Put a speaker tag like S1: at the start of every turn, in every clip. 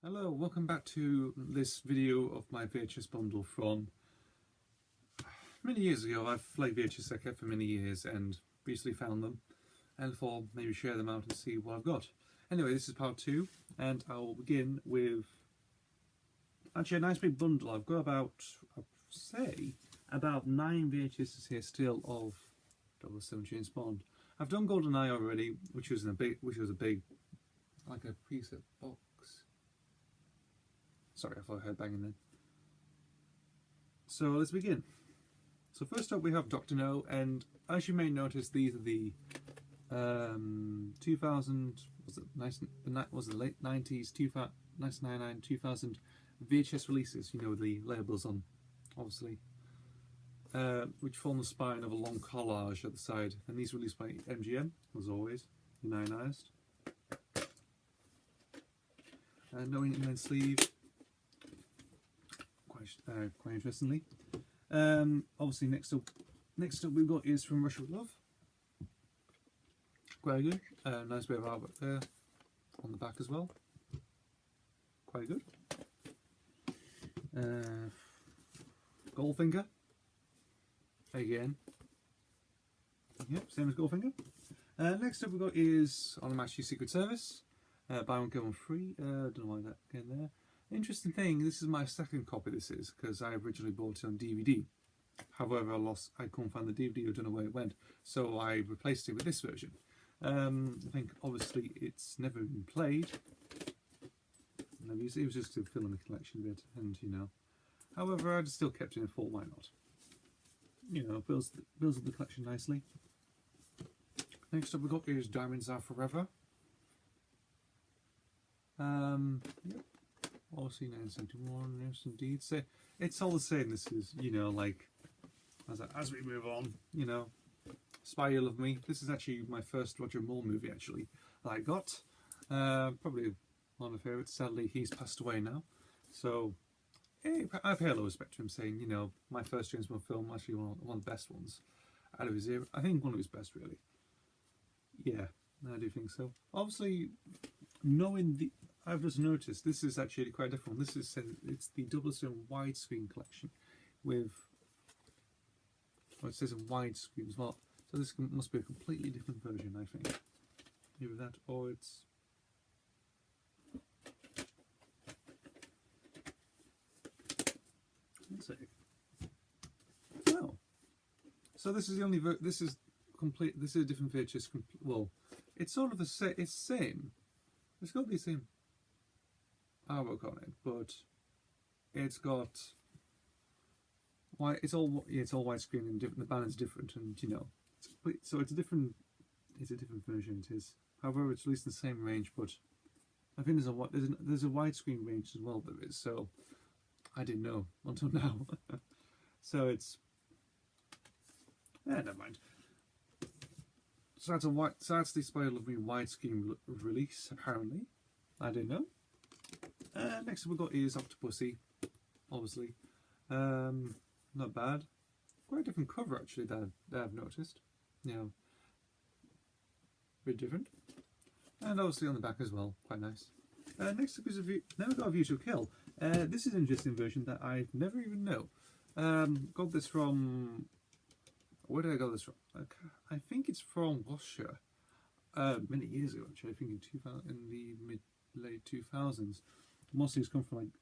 S1: Hello, welcome back to this video of my VHS bundle from many years ago. I've liked VHS I kept for many years and recently found them and thought maybe share them out and see what I've got. Anyway, this is part 2 and I'll begin with actually a nice big bundle. I've got about, I'd say, about 9 VHSs here still of 007 James Bond. I've done GoldenEye already, which was a big, like a preset box. Sorry, I thought I heard banging then. So let's begin. So first up we have Dr. No, and as you may notice, these are the 2000, was it the late 90s, 1999, 2000 VHS releases, you know, with the labels on, obviously, which form the spine of a long collage at the side. And these were released by MGM, as always, unionized. No inline sleeve. Quite interestingly. Obviously, next up we've got is From Russia with Love. Quite good. Nice bit of artwork there on the back as well. Quite good. Goldfinger. Again. Yep, same as Goldfinger. Next up we've got is On a Match Secret Service. Buy one, get one free. Don't know why that again there. Interesting thing, this is my second copy, because I originally bought it on DVD. However, I couldn't find the DVD, I don't know where it went, so I replaced it with this version. I think obviously it's never been played. It was just to fill in the collection bit, and you know. However, I still kept it in full, why not? You know, builds up the collection nicely. Next up we got is Diamonds Are Forever. Yep. Obviously 1971, yes indeed. So it's all the same. This is, you know, like as we move on, you know, Spy You Love Me. This is actually my first Roger Moore movie actually that I got. Probably one of my favourites. Sadly, he's passed away now. So I pay a lot of respect to him, saying, you know, my first James Bond film, actually one of the best ones out of his era. I think one of his best, really. Yeah, I do think so. Obviously, knowing the, I've just noticed this is actually quite different. This is it's the 007 widescreen collection with, well, it says a widescreen as well. So this must be a completely different version, I think. Either that or it's. Let's see. Oh, so this is the only this is complete. This is a different VHS. Well, it's sort of the same. It's same. It's got the same artwork on it, but it's got it's all widescreen and different. The banner's different, and you know, so it's a different version. It is. However, it's released in the same range, but I think there's a widescreen range as well. There is. So I didn't know until now. So it's never mind. So that's the Spy You Love Me widescreen release. Apparently, I didn't know. Next up we've got is Octopussy, obviously. Not bad. Quite a different cover actually that I've noticed. You know, a bit different. And obviously on the back as well, quite nice. Next up is now we've got A View to Kill. This is an interesting version that I've never even know. Got this from, where did I get this from? I think it's from Russia. Many years ago actually. I think in the late 2000s. Mostly it's come from, like,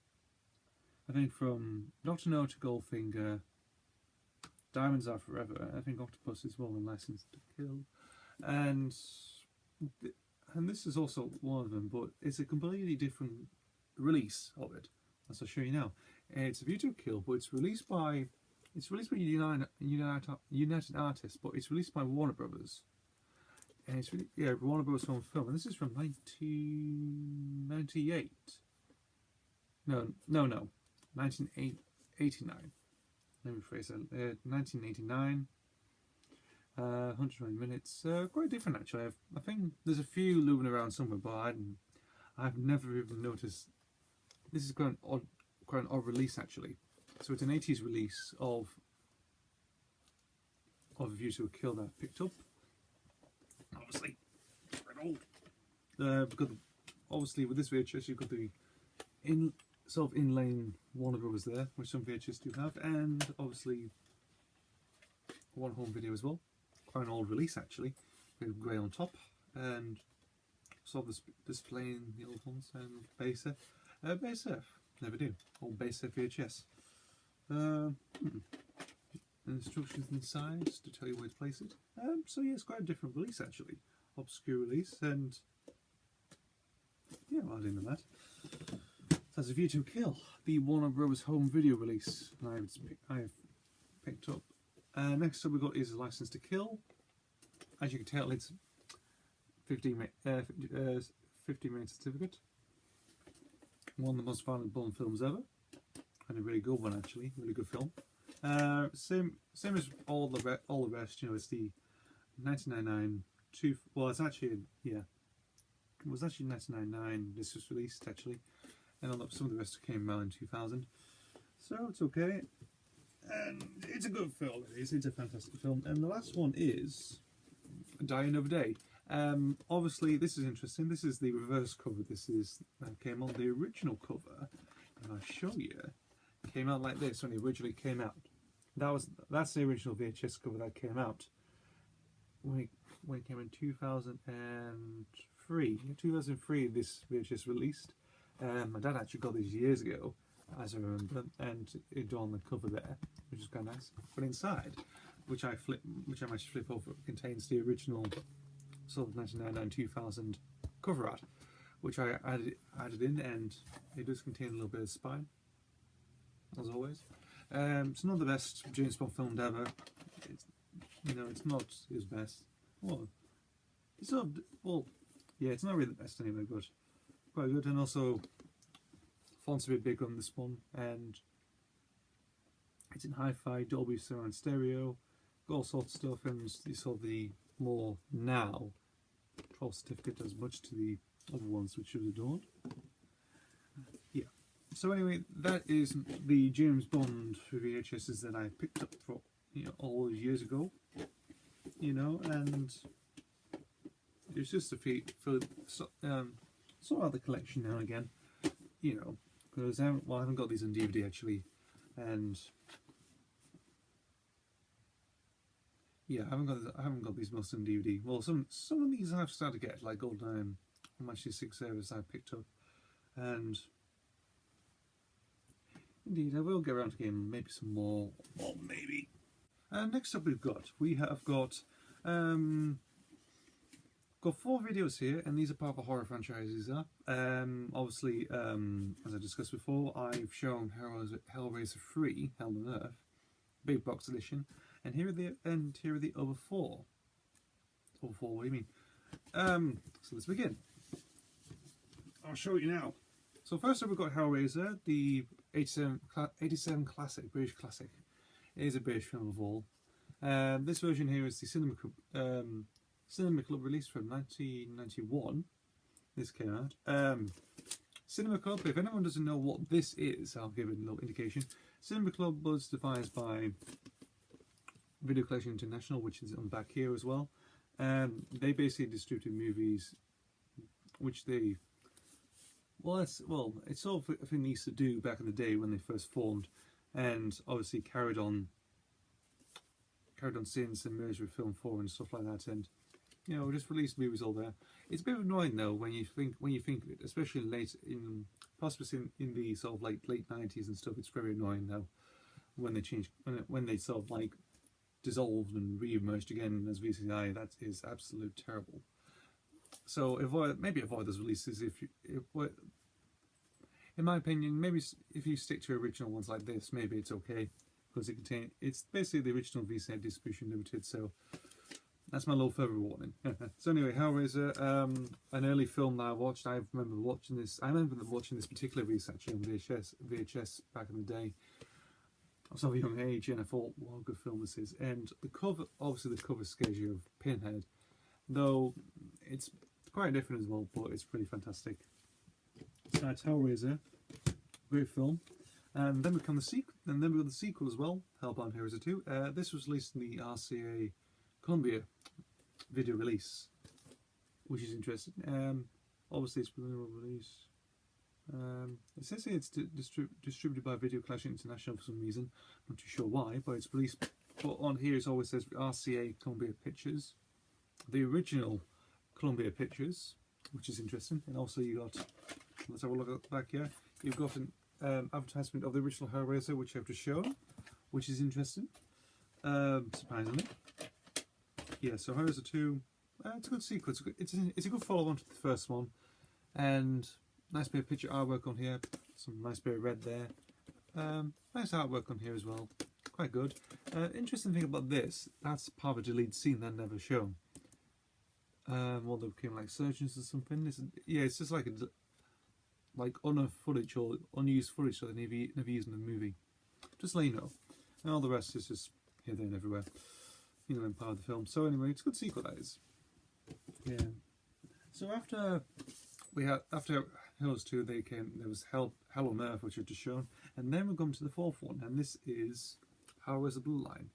S1: I think from Dr. No to Goldfinger, Diamonds Are Forever, I think Octopus as well, and License to Kill, and this is also one of them, but it's a completely different release of it. As I'll show you now. It's A View to Kill, but it's released by United Artists, but it's released by Warner Brothers. And it's really, yeah, Warner Bros. Film, and this is from 1998. No, 1989. Let me phrase that. 1989. 120 minutes. Quite different actually. I think there's a few looming around somewhere, but I've never even noticed. This is quite an odd release actually. So it's an 80s release of A View to Kill that I picked up. Obviously, it's quite old. Because obviously with this VHS you've got the in sort of inlaying Warner Brothers there, which some VHS do have, and obviously one home video as well. Quite an old release actually, with grey on top, and sort of displaying the old ones, and base F. Base F, never do. Old base F VHS. Instructions inside to tell you where to place it. So yeah, it's quite a different release actually. Obscure release, and yeah, I didn't know that. That's A View to a Kill, the Warner Bros. Home video release I've picked up. Next up we've got is A License to Kill. As you can tell, it's 15 minute certificate. One of the most violent Bond films ever, and a really good one actually, really good film. Same as all the rest. You know, it's the 1999. Well, it's actually it was actually 1999. This was released actually, and some of the rest came out in 2000. So it's okay, and it's a good film. It's a fantastic film. And the last one is Die Another Day. Obviously, this is interesting. This is the reverse cover. This is came on the original cover, and I'll show you. Came out like this when it originally came out. That's the original VHS cover that came out when it came in 2003. In 2003, this VHS released. My dad actually got this years ago, as I remember, and it on the cover there, which is kind of nice. But inside, which I managed to flip over, contains the original sort of 1999-2000 cover art, which I added in, and it does contain a little bit of spine, as always. It's not the best James Bond film ever. It's not his best. Well, it's not. Well, yeah, it's not really the best anyway, but quite good. And also, font's a bit big on this one, and it's in hi-fi, Dolby surround stereo, got all sorts of stuff, and you saw the more now 12 certificate does much to the other ones which should adorned. Yeah. So anyway, that is the James Bond VHSs that I picked up for all those years ago. And it's just a feat for sort out the collection now and again. Because I haven't got these on DVD actually, and yeah, I haven't got these most on DVD. Well, some of these I've started to get, like GoldenEye on my 6 service I picked up, and indeed I will get around to getting maybe some more, or maybe. Next up we have got 4 videos here, and these are part of the horror franchises. Obviously, as I discussed before, I've shown Hellraiser 3, Hell on Earth, big box edition, and here are the other 4. Other 4, what do you mean? So let's begin. I'll show you now. So first up we've got Hellraiser, the 87 classic, British classic. It is a British film of all. This version here is the Cinema Club release from 1991. This came out. Cinema Club, if anyone doesn't know what this is, I'll give it a little indication. Cinema Club was devised by Video Collection International, which is on back here as well. They basically distributed movies which they... it's sort of a thing they used to do back in the day when they first formed, and obviously carried on since and merged with Film 4 and stuff like that, and just released movies all there. It's a bit annoying though when you think of it, especially possibly in the sort of like late 90s and stuff. It's very annoying now when they change, when they sort of like dissolved and re-emerged again as VCI. That is absolute terrible. So maybe avoid those releases in my opinion. Maybe if you stick to original ones like this, maybe it's okay, because it's basically the original VCI distribution limited. So that's my little further warning. So anyway, Hellraiser, an early film that I watched. I remember watching this particular release actually on VHS back in the day. I was of a young age, and I thought, what a good film this is. And the cover, obviously the cover scares you of Pinhead, though it's quite different as well, but it's pretty fantastic. So that's Hellraiser, great film. And then we come the sequel, and then we got the sequel as well, Hellbound Heroes 2. This was released in the RCA Columbia video release, which is interesting. Obviously it's preliminary release. It says here it's distributed by Video Collection International for some reason. Not too sure why, but it's released. But on here it always says RCA Columbia Pictures, the original Columbia Pictures, which is interesting. And also you got, let's have a look at the back here. You've got an advertisement of the original Hellraiser, which I've just shown, which is interesting. Surprisingly, yeah. So Hellraiser 2, it's a good sequel. It's a good follow-on to the first one, and nice bit of picture artwork on here. Some nice bit of red there. Nice artwork on here as well. Quite good. Interesting thing about this, that's part of a deleted scene that never shown. Well, they became like surgeons or something. It's just like unearthed footage or unused footage that they never used in the movie. Just to let you know. And all the rest is just here, there, and everywhere. You know, in part of the film. So anyway, it's a good sequel, that is. Yeah. So after Hellraiser 2, there was Hell on Earth, which I've just shown, and then we've come to the fourth one, and this is Hellraiser Blue Line.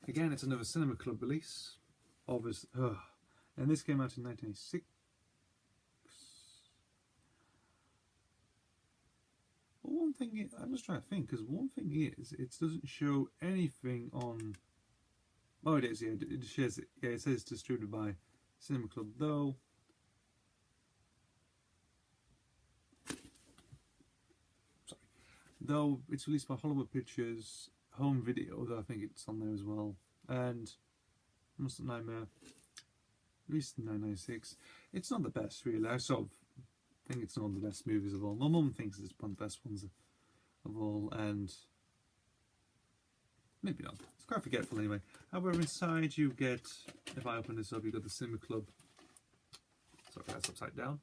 S1: Again, it's another Cinema Club release. Obviously, and this came out in 1986. But one thing, I'm just trying to think, because one thing is, it doesn't show anything on. Oh, it is. Yeah, it shares it. Yeah, it says distributed by Cinema Club, though. Though it's released by Hollywood Pictures Home Video, though I think it's on there as well. And Monster Nightmare, released in 1996. It's not the best, really. I sort of think it's one of the best movies of all. My mum thinks it's one of the best ones of all, and maybe not. It's quite forgetful anyway. However, inside you get, if I open this up, you've got the Cinema Club. Sorry, that's upside down.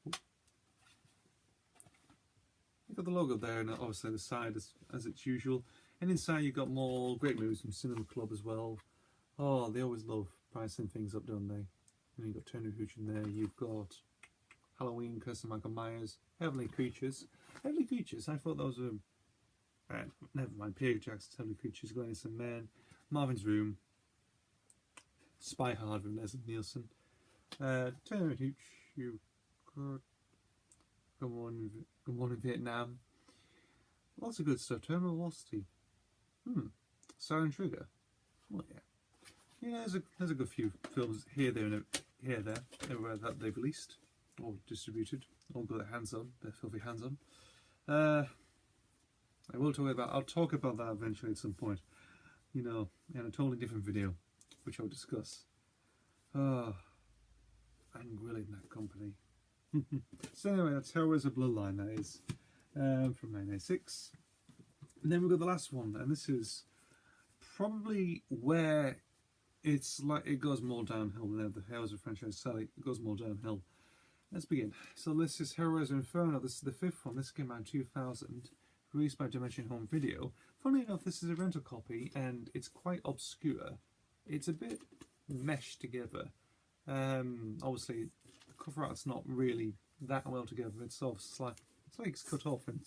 S1: You've got the logo there, and obviously the side as it's usual. And inside you've got more great movies from Cinema Club as well. Oh, they always love pricing things up, don't they? And you've got Turner Hooch in there. You've got Halloween, Curse of Michael Myers, Heavenly Creatures. Heavenly Creatures, I thought those were... never mind, Peter Jackson's Heavenly Creatures, Glennis and Men, Marvin's Room, Spy Hard with Leslie Nielsen. Turner Hooch, you've got... Good Morning Vietnam. Lots of good stuff. Terminal Velocity. Silent Trigger. Oh yeah. Yeah, there's a good few films here, there, and everywhere that they've released or distributed, or got their filthy hands on. I'll talk about that eventually at some point. You know, in a totally different video, which I'll discuss. I'm grilling that company. So anyway, that's Hellraiser Blue Line, that is, from 1986. And then we've got the last one, and this is probably where it's like it goes more downhill than the Hellraiser franchise. Sally, it goes more downhill. Let's begin. So this is Hellraiser Inferno. This is the fifth one. This came out in 2000, released by Dimension Home Video. Funnily enough, this is a rental copy, and it's quite obscure. It's a bit meshed together. Obviously, the cover art's not really that well together. It's sort of it's like it's cut off and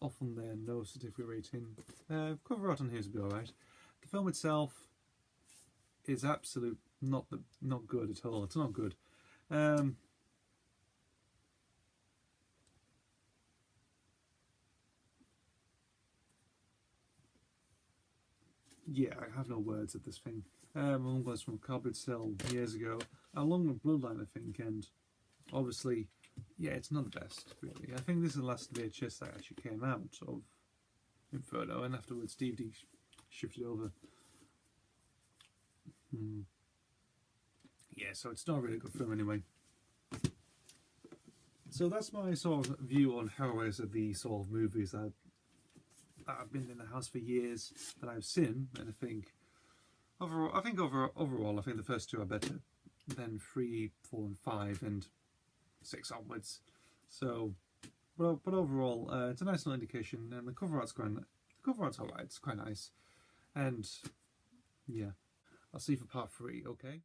S1: often there, no certificate rating. Cover art on here is a bit alright. The film itself is not good at all. It's not good. Yeah, I have no words at this thing. One was from Cardboard Cell years ago, along with Bloodline, I think, and obviously, yeah, it's not the best, really. I think this is the last VHS that actually came out of Inferno, and afterwards DVD shifted over. Yeah, so it's not a really good film anyway. So that's my sort of view on Hellraiser, the sort of movies that I've been in the house for years that I've seen, and I think overall, I think the first two are better than 3, 4, and 5, and 6 onwards. So, but overall, it's a nice little indication, and the cover art's alright. It's quite nice, and yeah, I'll see you for part 3. Okay.